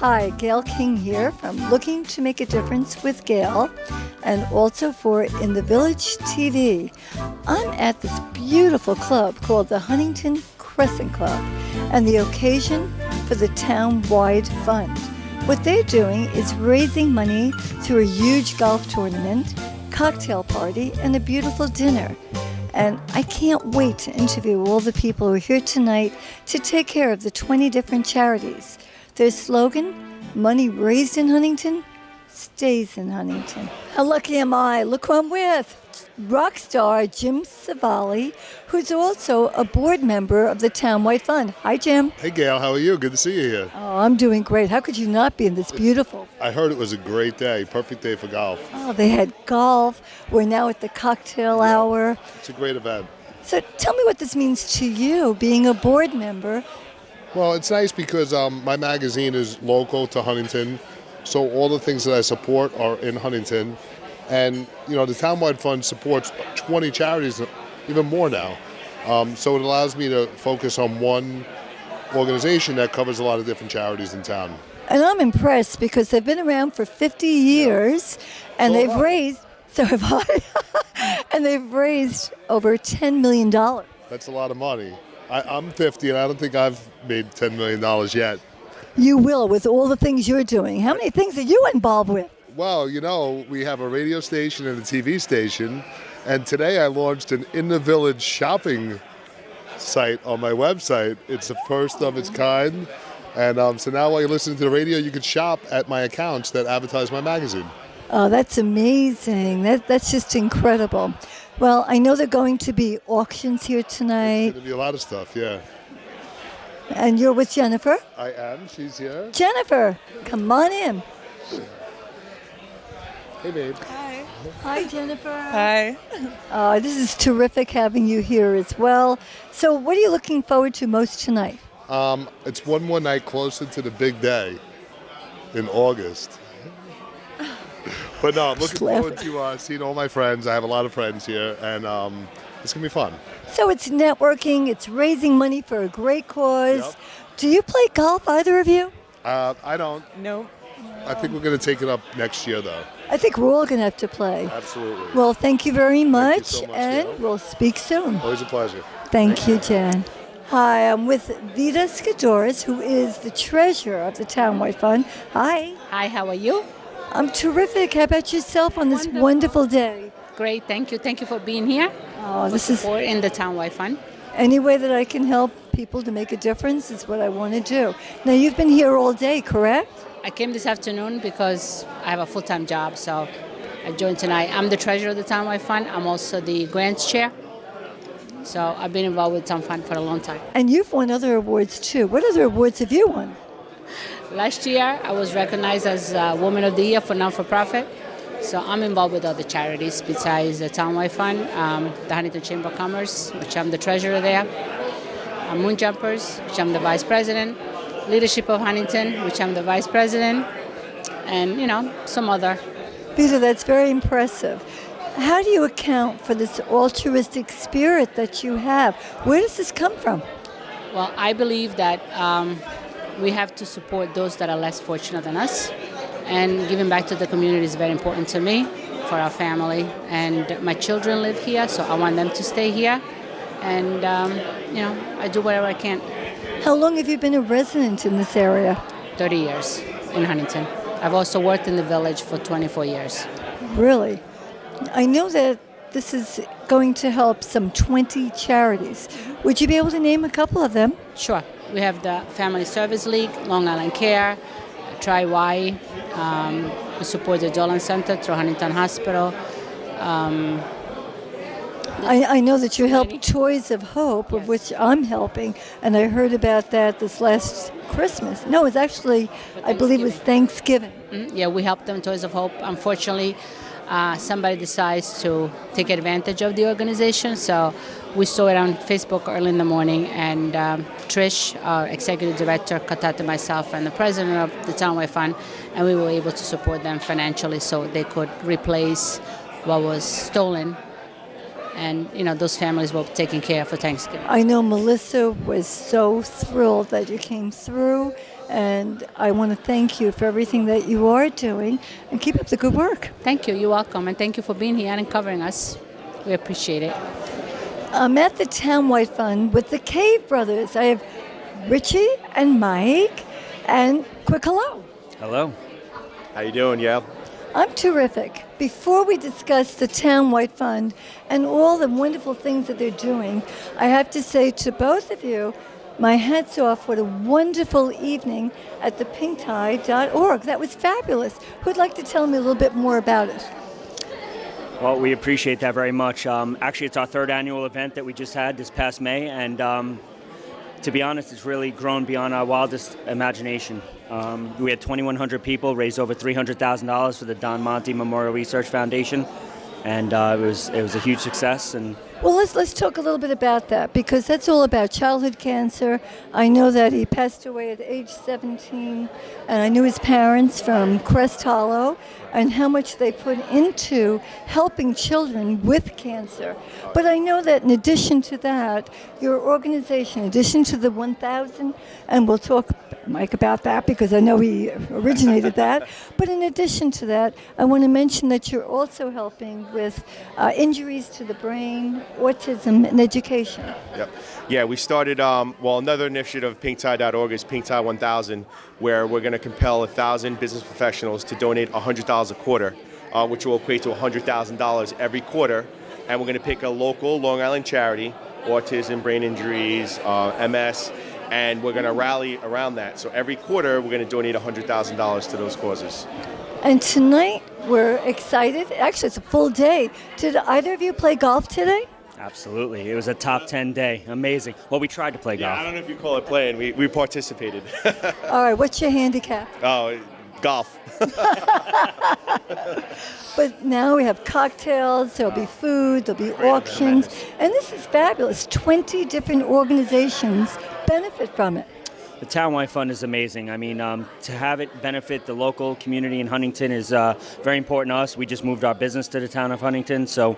Hi, Gail King here from Looking to Make a Difference with Gail, and also for In the Village TV. I'm at this beautiful club called the Huntington Crescent Club, and the occasion for the Townwide Fund. What they're doing is raising money through a huge golf tournament, cocktail party, and a beautiful dinner. And I can't wait to interview all the people who are here tonight to take care of the 20 different charities. Their slogan, money raised in Huntington, stays in Huntington. How lucky am I? Look who I'm with. Rock star Jim Savali, who's also a board member of the Townwide Fund. Hi, Jim. Hey, Gail. How are you? Good to see you here. Oh, I'm doing great. How could you not be in this beautiful? I heard it was a great day. Perfect day for golf. Oh, they had golf. We're now at the cocktail hour. It's a great event. So tell me what this means to you, being a board member. Well, it's nice because my magazine is local to Huntington, so all the things that I support are in Huntington. And, you know, the Townwide Fund supports 20 charities, even more now. So it allows me to focus on one organization that covers a lot of different charities in town. And I'm impressed because they've been around for 50 years, and So they've have I. raised, so have I, and they've raised over $10 million. That's a lot of money. I'm 50, and I don't think I've made $10 million yet. You will with all the things you're doing. How many things are you involved with? Well, you know, we have a radio station and a TV station, and today I launched an In the Village shopping site on my website. It's the first of its kind, and so now while you're listening to the radio, you can shop at my accounts that advertise my magazine. Oh, that's amazing. That's just incredible. Well, I know there are going to be auctions here tonight. There's going to be a lot of stuff, yeah. And you're with Jennifer? I am. She's here. Jennifer, come on in. Hey, babe. Hi. Hi, Jennifer. Hi. This is terrific having you here as well. So what are you looking forward to most tonight? It's one more night closer to the big day in August. But no, I'm looking forward to seeing all my friends. I have a lot of friends here, and it's going to be fun. So it's networking, it's raising money for a great cause. Yep. Do you play golf, either of you? I don't. No. I think we're going to take it up next year, though. I think we're all going to have to play. Absolutely. Well, thank you very much, so much, and Gail. we'll speak soon. Always a pleasure. Thank you, Jen. Hi, I'm with Vida Skidoris, who is the treasurer of the Townwide Fund. Hi. Hi, how are you? I'm terrific. How about yourself on this wonderful day? Great, thank you. Thank you for being here. Oh, this is Or in the Townwide Fund. any way that I can help people to make a difference is what I want to do. Now, you've been here all day, correct? I came this afternoon because I have a full-time job, so I joined tonight. I'm the treasurer of the Townwide Fund. I'm also the grants chair. So I've been involved with Town Fund for a long time. And you've won other awards, too. What other awards have you won? Last year, I was recognized as Woman of the Year for non-for-profit. So I'm involved with other charities besides the Townwide Fund, the Huntington Chamber of Commerce, which I'm the treasurer there, Moon Jumpers, which I'm the vice president, Leadership of Huntington, which I'm the vice president, and, you know, some other. Peter, that's very impressive. How do you account for this altruistic spirit that you have? Where does this come from? Well, I believe that we have to support those that are less fortunate than us. And giving back to the community is very important to me, for our family. And my children live here, so I want them to stay here. And, you know, I do whatever I can. How long have you been a resident in this area? 30 years in Huntington. I've also worked in the village for 24 years. Really? I know that this is going to help some 20 charities. Would you be able to name a couple of them? Sure. We have the Family Service League, Long Island Care, Tri-Y. We support the Dolan Center through Huntington Hospital. I know that you help Toys of Hope, of which I'm helping, and I heard about that this last Christmas. No, it's actually, I believe it was Thanksgiving. Yeah, we help them, Toys of Hope. Unfortunately, somebody decides to take advantage of the organization, so we saw it on Facebook early in the morning, and Trish, our executive director, contacted myself and the president of the Townwide Fund, and we were able to support them financially so they could replace what was stolen. And, you know, those families were taken care of for Thanksgiving. I know Melissa was so thrilled that you came through, And I want to thank you for everything that you are doing, and keep up the good work. Thank you. You're welcome. And thank you for being here and covering us. We appreciate it. I'm at the Townwide Fund with the Cave Brothers. I have Richie and Mike, and quick hello. Hello. How you doing, Gail? I'm terrific. Before we discuss the Townwide Fund and all the wonderful things that they're doing, I have to say to both of you, my hat's off. What a wonderful evening at the pinktide.org. That was fabulous. Who'd like to tell me a little bit more about it? Well, we appreciate that very much. Actually, it's our third annual event that we just had this past May, and to be honest, it's really grown beyond our wildest imagination. We had 2,100 people, raised over $300,000 for the Don Monte Memorial Research Foundation, and it was a huge success. And well, let's talk a little bit about that, because that's all about childhood cancer. I know that he passed away at age 17, and I knew his parents from Crest Hollow and how much they put into helping children with cancer. But I know that in addition to that, your organization, in addition to the 1,000, and we'll talk, Mike, about that because I know he originated that, but in addition to that, I want to mention that you're also helping with injuries to the brain, autism, and education. Yep. Yeah, we started, another initiative of pinktide.org is Pink Tide 1000, where we're going to compel 1,000 business professionals to donate $100 a quarter, which will equate to $100,000 every quarter. And we're going to pick a local Long Island charity, autism, brain injuries, MS, and we're going to rally around that. So every quarter, we're going to donate $100,000 to those causes. And tonight, we're excited. Actually, it's a full day. Did either of you play golf today? absolutely. It was a top 10 day. Amazing. Well, we tried to play golf. I don't know if you call it playing. We participated. All right, what's your handicap? Oh, golf. But now we have cocktails, there'll be food, there'll be auctions, and this is fabulous. 20 different organizations benefit from it. The Townwide Fund is amazing. I mean, to have it benefit the local community in Huntington is very important to us. We just moved our business to the town of Huntington, so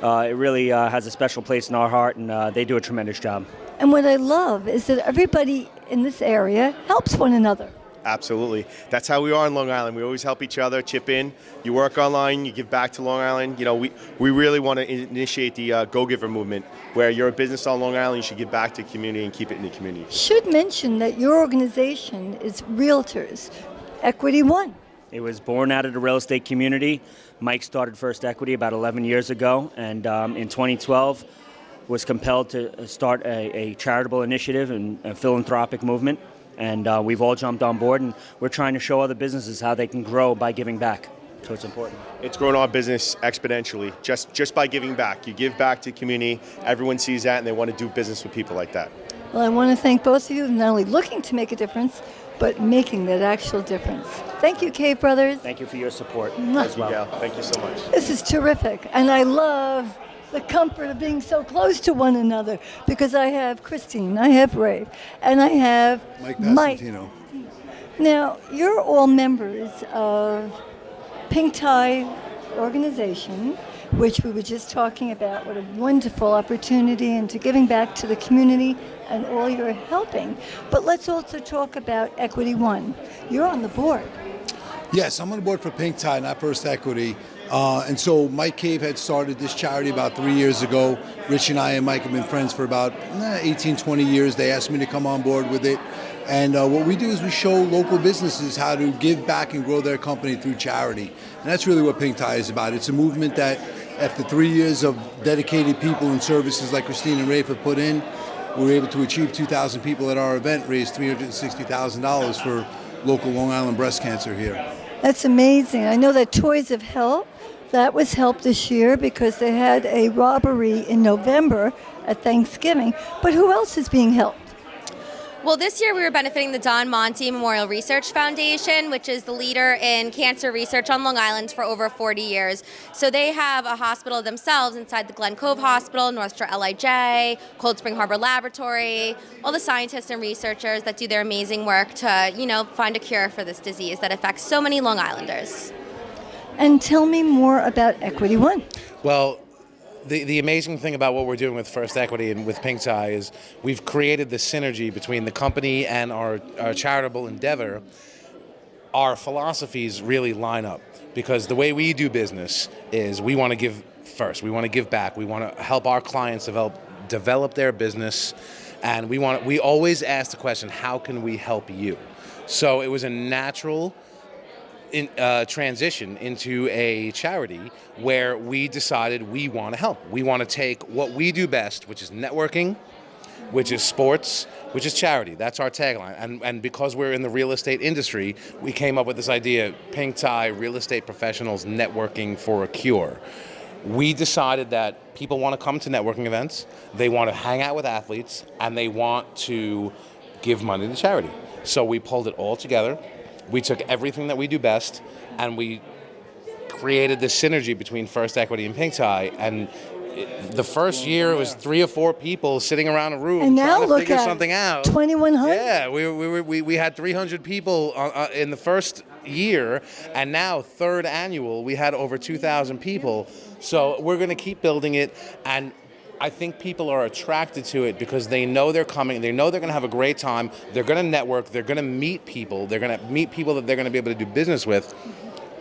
it really has a special place in our heart, and they do a tremendous job. And what I love is that everybody in this area helps one another. Absolutely. That's how we are in Long Island. We always help each other, chip in. You work online, you give back to Long Island. You know, we really want to initiate the Go-Giver movement, where you're a business on Long Island, you should give back to the community and keep it in the community. Should mention that your organization is Realtors, Equity One. It was born out of the real estate community. Mike started First Equity about 11 years ago, and in 2012 was compelled to start a charitable initiative and a philanthropic movement. And we've all jumped on board, and we're trying to show other businesses how they can grow by giving back. So it's important. It's grown our business exponentially just by giving back. You give back to the community, everyone sees that, and they want to do business with people like that. Well, I want to thank both of you, not only looking to make a difference, but making that actual difference. Thank you, Cave Brothers. Thank you for your support as well. Yeah, thank you so much. This is terrific, and I love the comfort of being so close to one another, because I have Christine, I have Ray, and I have Mike. Now, you're all members of Pink Tie organization, which we were just talking about. What a wonderful opportunity, and to giving back to the community and all you're helping. But let's also talk about Equity One. You're on the board. Yes, I'm on the board for Pink Tide, not First Equity. And so Mike Cave had started this charity about 3 years ago. Rich and I and Mike have been friends for about 18, 20 years. They asked me to come on board with it. And what we do is we show local businesses how to give back and grow their company through charity. And that's really what Pink Tide is about. It's a movement that after 3 years of dedicated people and services like Christine and Rafe have put in, we were able to achieve 2,000 people at our event, raise $360,000 for local Long Island breast cancer here. That's amazing. I know that Toys of Help, that was helped this year because they had a robbery in November at Thanksgiving. But who else is being helped? Well, this year we were benefiting the Don Monte Memorial Research Foundation, which is the leader in cancer research on Long Island for over 40 years. So they have a hospital themselves inside the Glen Cove Hospital, North Shore LIJ, Cold Spring Harbor Laboratory, all the scientists and researchers that do their amazing work to, find a cure for this disease that affects so many Long Islanders. And tell me more about Equity One. Well, The amazing thing about what we're doing with First Equity and with Pink Tie is we've created the synergy between the company and our charitable endeavor. Our philosophies really line up because the way we do business is we want to give first. We want to give back. We want to help our clients develop their business, and we always ask the question, how can we help you? So it was a natural transition into a charity where we decided we want to help. We want to take what we do best, which is networking, which is sports, which is charity. That's our tagline. And because we're in the real estate industry, we came up with this idea, Pink Tie, real estate professionals networking for a cure. We decided that people want to come to networking events, they want to hang out with athletes, and they want to give money to charity. So we pulled it all together. We took everything that we do best, and we created this synergy between First Equity and Pink Tie. And the first year, it was 3 or 4 people sitting around a room And now trying to look figure at something out. 2,100. Yeah, we had 300 people in the first year, and now third annual, we had over 2,000 people. So we're going to keep building it, and I think people are attracted to it because they know they're coming. They know they're going to have a great time. They're going to network. They're going to meet people. They're going to meet people that they're going to be able to do business with.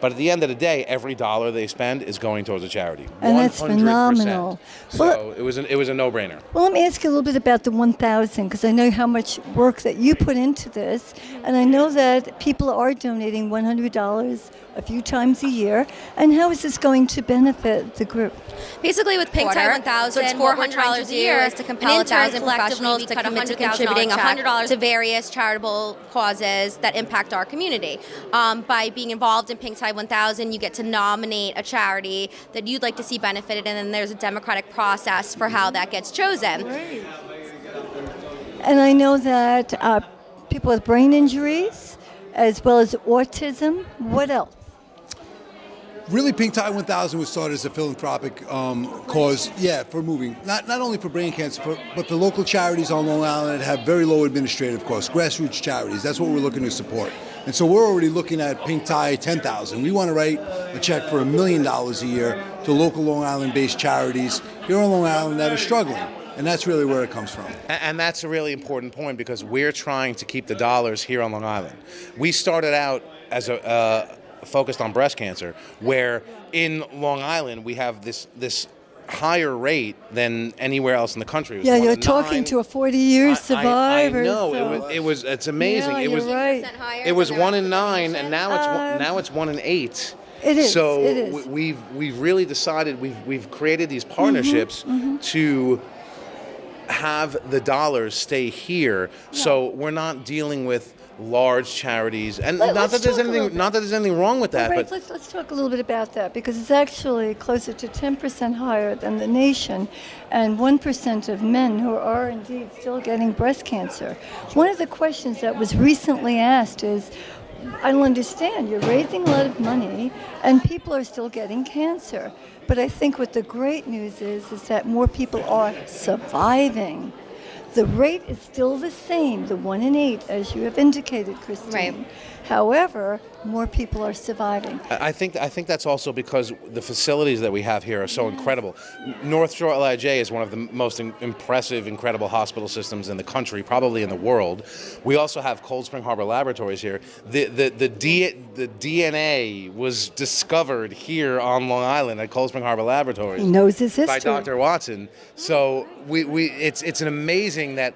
But at the end of the day, every dollar they spend is going towards a charity. And that's 100%. phenomenal. So it was a no-brainer. Well, let me ask you a little bit about the 1,000, because I know how much work that you put into this, and I know that people are donating $100 a few times a year. And how is this going to benefit the group? Basically, with Pink Tie 1,000, so it's $400 a year is to compel 1,000 professionals to commit to contributing $100 to various charitable causes that impact our community. By being involved in Pink Tie 1,000, you get to nominate a charity that you'd like to see benefited, and then there's a democratic process for how that gets chosen. Great. And I know that people with brain injuries, as well as autism. What else? Really, Pink Tie 1000 was started as a philanthropic cause, for moving, not only for brain cancer, but for local charities on Long Island that have very low administrative costs, grassroots charities. That's what we're looking to support. And so we're already looking at Pink Tie 10,000. We want to write a check for $1 million a year to local Long Island-based charities here on Long Island that are struggling. And that's really where it comes from. And that's a really important point because we're trying to keep the dollars here on Long Island. We started out as focused on breast cancer, where in Long Island we have this higher rate than anywhere else in the country. Yeah, you're talking to a 40-year survivor. I know. So. It's amazing. Yeah, it was right. It was 1 in 9, and now it's 1 in 8. It is. So it is. we've really decided we've created these partnerships to have the dollars stay here, so we're not dealing with large charities, and not that there's anything wrong with that. Right, but let's talk a little bit about that, because it's actually closer to 10% higher than the nation, and 1% of men who are indeed still getting breast cancer. One of the questions that was recently asked is, I don't understand, you're raising a lot of money and people are still getting cancer. But I think what the great news is that more people are surviving. The rate is still the same, the 1 in 8, as you have indicated, Christine. Right. However, more people are surviving. I think that's also because the facilities that we have here are so incredible. North Shore LIJ is one of the most impressive, incredible hospital systems in the country, probably in the world. We also have Cold Spring Harbor Laboratories here. The DNA was discovered here on Long Island at Cold Spring Harbor Laboratories. He knows his history. By Dr. Watson. So it's an amazing that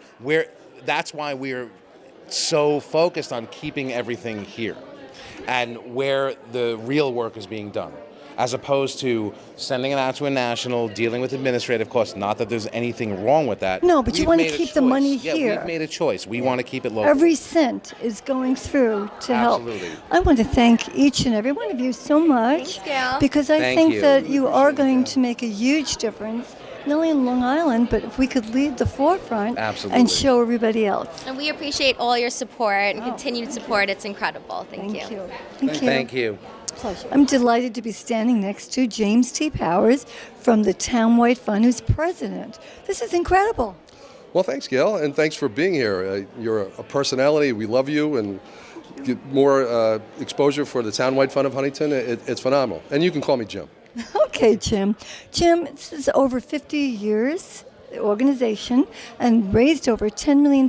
that's why we're so focused on keeping everything here and where the real work is being done, as opposed to sending it out to a national, dealing with administrative costs. Not that there's anything wrong with that. No, but you want to keep the money here. here. We've made a choice. We want to keep it local. Every cent is going through to help. Absolutely. I want to thank each and every one of you so much. Thanks, Gail. Because I Thank think you. that you are going to make a huge difference, not only in Long Island, but if we could lead the forefront Absolutely. and show everybody else. And we appreciate all your support and continued support. It's incredible. Thank you. Thank you. Pleasure. I'm delighted to be standing next to James T. Powers from the Townwide Fund, who's president. This is incredible. Well, thanks, Gail, and thanks for being here. You're a personality. We love you, and get more exposure for the Townwide Fund of Huntington. It's phenomenal. And you can call me Jim. Okay, Jim. Jim, this is over 50 years, the organization, and raised over $10 million.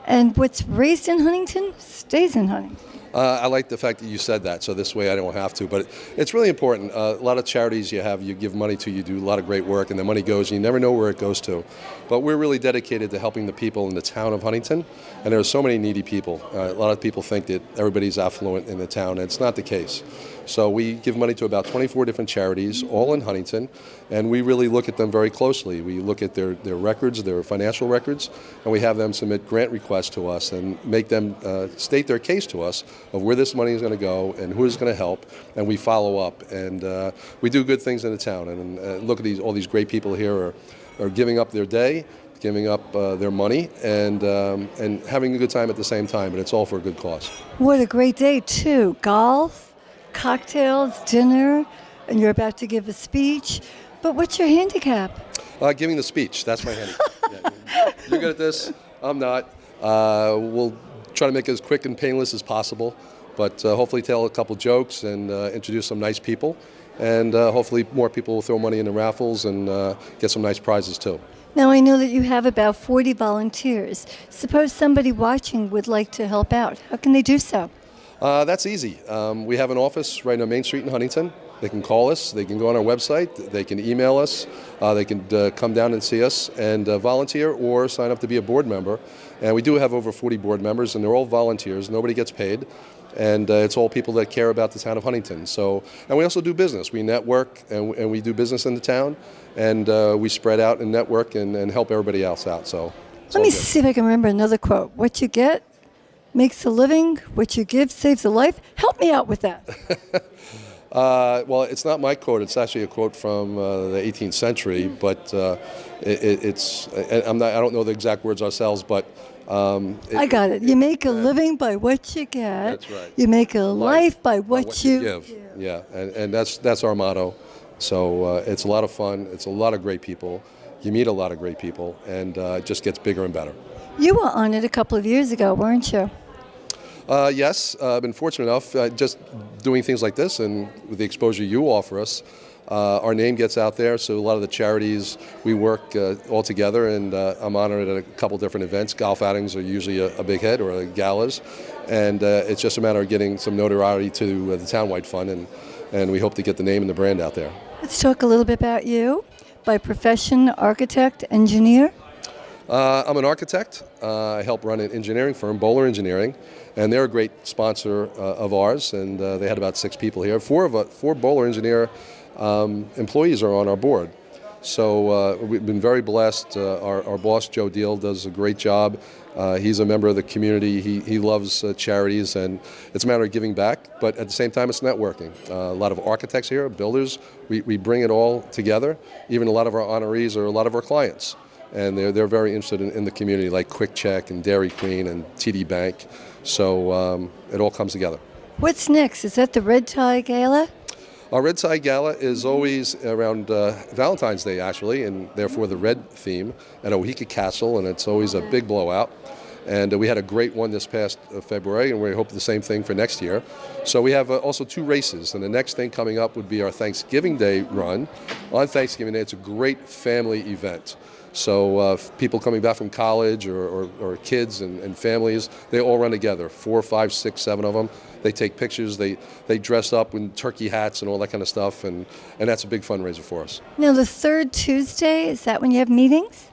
And what's raised in Huntington stays in Huntington. I like the fact that you said that, so this way I don't have to. But it's really important. A lot of charities you give money to, you do a lot of great work, and the money goes, and you never know where it goes to. But we're really dedicated to helping the people in the town of Huntington, and there are so many needy people. A lot of people think that everybody's affluent in the town, and it's not the case. So we give money to about 24 different charities, all in Huntington, and we really look at them very closely. We look at their records, their financial records, and we have them submit grant requests to us and make them state their case to us of where this money is going to go and who is going to help, and we follow up. And we do good things in the town. And look at all these great people here are giving up their day, giving up their money, and having a good time at the same time, but it's all for a good cause. What a great day, too. Golf, cocktails, dinner, and you're about to give a speech. But what's your handicap? Giving the speech. That's my handicap. Yeah. You're good at this. I'm not. We'll try to make it as quick and painless as possible, but hopefully tell a couple jokes and introduce some nice people. And hopefully more people will throw money in the raffles and get some nice prizes too. Now, I know that you have about 40 volunteers. Suppose somebody watching would like to help out. How can they do so? That's easy. We have an office right on Main Street in Huntington. They can call us, they can go on our website, they can email us, they can come down and see us and volunteer or sign up to be a board member. And we do have over 40 board members, and they're all volunteers. Nobody gets paid. And it's all people that care about the town of Huntington. So, and we also do business. We network, and we do business in the town, and we spread out and network and help everybody else out. So let me see if I can remember another quote. What you get makes a living. What you give saves a life. Help me out with that. Well, it's not my quote. It's actually a quote from the 18th century, but it's. I don't know the exact words ourselves, but. I got it. You make a living by what you get. That's right. You make a life by what you give. Yeah, and that's our motto. So it's a lot of fun. It's a lot of great people. You meet a lot of great people, and it just gets bigger and better. You were on it a couple of years ago, weren't you? Yes, I've been fortunate enough just doing things like this, and with the exposure you offer us, our name gets out there. So a lot of the charities we work all together, and I'm honored at a couple different events. Golf outings are usually a big hit, or galas, and it's just a matter of getting some notoriety to the Townwide Fund, and we hope to get the name and the brand out there. Let's talk a little bit about you. By profession, architect, engineer? I'm an architect. I help run an engineering firm, Bowler Engineering, and they're a great sponsor of ours, and they had about 6 people here. Four Bowler Engineer employees are on our board. So we've been very blessed. Our boss, Joe Deal, does a great job. He's a member of the community. He loves charities, and it's a matter of giving back, but at the same time, it's networking. A lot of architects here, builders, we bring it all together. Even a lot of our honorees are a lot of our clients, and they're very interested in the community, like Quick Check and Dairy Queen and TD Bank. So it all comes together. What's next? Is that the Red Tie Gala? Our Red Tie Gala is always around Valentine's Day, actually, and therefore the red theme at Oheka Castle, and it's always a big blowout. And we had a great one this past February, and we hope the same thing for next year. So we have also 2 races, and the next thing coming up would be our Thanksgiving Day run. On Thanksgiving Day, it's a great family event. So people coming back from college or kids and families, they all run together, 4, 5, 6, 7 of them. They take pictures, they dress up in turkey hats and all that kind of stuff, and that's a big fundraiser for us. Now, the third Tuesday, is that when you have meetings?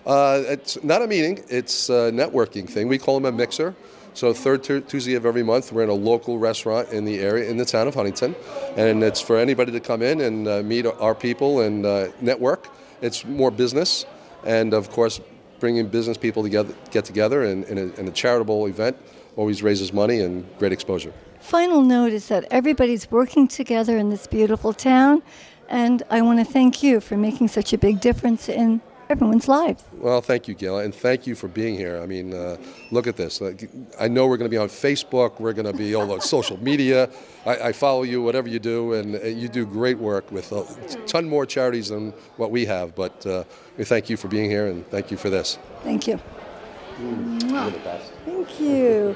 It's not a meeting, it's a networking thing. We call them a mixer. So third Tuesday of every month, we're in a local restaurant in the area, in the town of Huntington, and it's for anybody to come in and meet our people and network. It's more business, and of course, bringing business people together, get together in a charitable event always raises money and great exposure. Final note is that everybody's working together in this beautiful town, and I want to thank you for making such a big difference in everyone's lives. Well, thank you, Gail, and thank you for being here. I mean, look at this. I know we're going to be on Facebook. We're going to be all on social media. I follow you, whatever you do, and you do great work with a ton more charities than what we have. But we thank you for being here, and thank you for this. Thank you. You're the best. Thank you.